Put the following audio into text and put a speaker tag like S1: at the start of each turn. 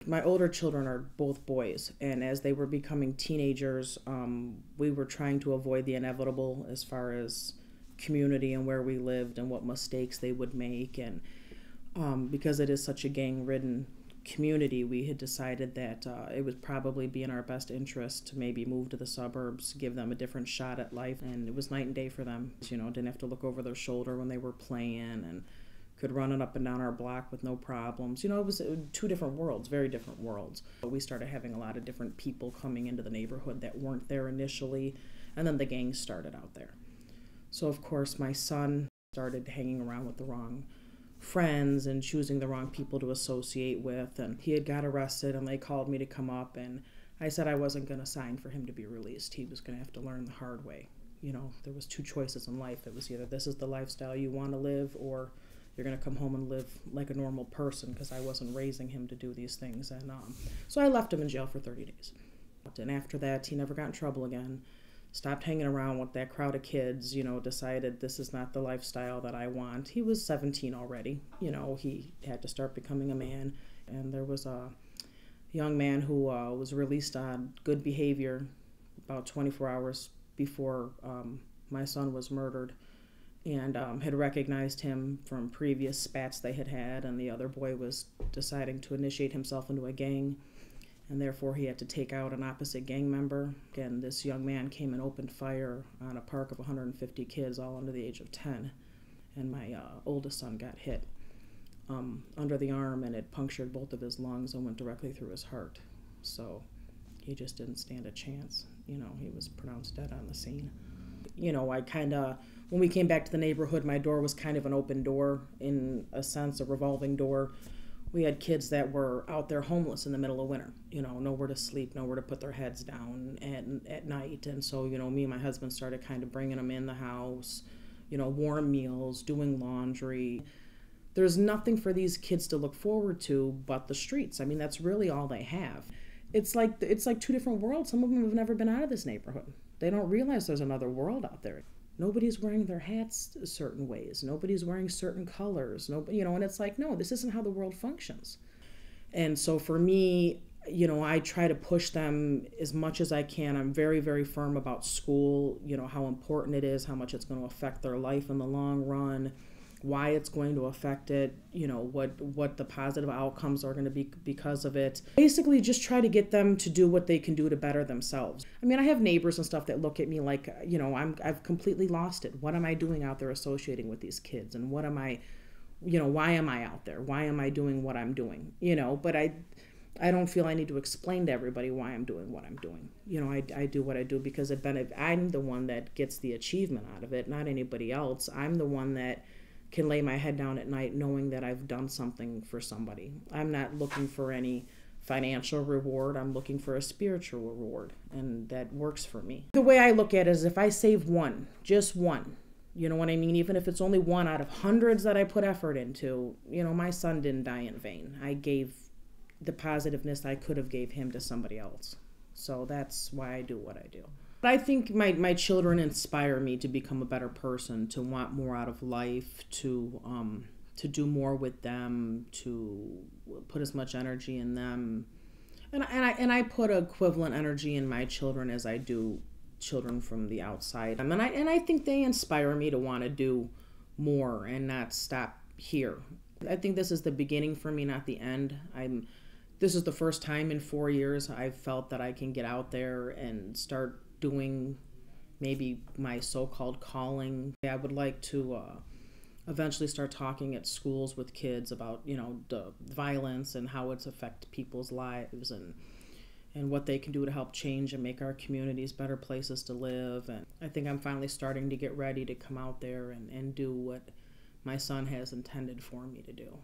S1: My older children are both boys, and as they were becoming teenagers, we were trying to avoid the inevitable as far as community and where we lived and what mistakes they would make. And because it is such a gang-ridden community, we had decided that it would probably be in our best interest to maybe move to the suburbs, give them a different shot at life. And it was night and day for them. Didn't have to look over their shoulder when they were playing, and could run it up and down our block with no problems. It was two different worlds, very different worlds. We started having a lot of different people coming into the neighborhood that weren't there initially, and then the gangs started out there. So, of course, my son started hanging around with the wrong friends and choosing the wrong people to associate with, and he had got arrested, and they called me to come up, and I said I wasn't going to sign for him to be released. He was going to have to learn the hard way. There was two choices in life. It was either this is the lifestyle you want to live, or you're going to come home and live like a normal person, because I wasn't raising him to do these things. And so I left him in jail for 30 days. And after that, he never got in trouble again. Stopped hanging around with that crowd of kids, decided this is not the lifestyle that I want. He was 17 already. He had to start becoming a man. And there was a young man who was released on good behavior about 24 hours before my son was murdered, and had recognized him from previous spats they had had, and the other boy was deciding to initiate himself into a gang, and therefore he had to take out an opposite gang member. Again, this young man came and opened fire on a park of 150 kids, all under the age of 10, and my oldest son got hit under the arm, and it punctured both of his lungs and went directly through his heart. So he just didn't stand a chance. He was pronounced dead on the scene. When we came back to the neighborhood, my door was kind of an open door, in a sense, a revolving door. We had kids that were out there homeless in the middle of winter, nowhere to sleep, nowhere to put their heads down at night. And so, me and my husband started kind of bringing them in the house, warm meals, doing laundry. There's nothing for these kids to look forward to but the streets. I mean, that's really all they have. It's like two different worlds. Some of them have never been out of this neighborhood. They don't realize there's another world out there. Nobody's wearing their hats certain ways. Nobody's wearing certain colors. And it's like, no, this isn't how the world functions. And so for me, I try to push them as much as I can. I'm very, very firm about school, how important it is, how much it's going to affect their life in the long run, why it's going to affect it, what the positive outcomes are going to be because of it. Basically, just try to get them to do what they can do to better themselves. I mean, I have neighbors and stuff that look at me like, I've completely lost it. What am I doing out there associating with these kids? And what am I, why am I out there? Why am I doing what I'm doing? But I don't feel I need to explain to everybody why I'm doing what I'm doing. I do what I do because I'm the one that gets the achievement out of it, not anybody else. I'm the one that can lay my head down at night knowing that I've done something for somebody. I'm not looking for any financial reward. I'm looking for a spiritual reward, and that works for me. The way I look at it is if I save one, just one, you know what I mean? Even if it's only one out of hundreds that I put effort into, my son didn't die in vain. I gave the positiveness I could have gave him to somebody else. So that's why I do what I do. I think my children inspire me to become a better person, to want more out of life, to do more with them, to put as much energy in them, and I put equivalent energy in my children as I do children from the outside. And I think they inspire me to want to do more and not stop here. I think this is the beginning for me, not the end. This is the first time in 4 years I've felt that I can get out there and start doing maybe my so-called calling. I would like to eventually start talking at schools with kids about, the violence and how it's affected people's lives, and what they can do to help change and make our communities better places to live. And I think I'm finally starting to get ready to come out there and do what my son has intended for me to do.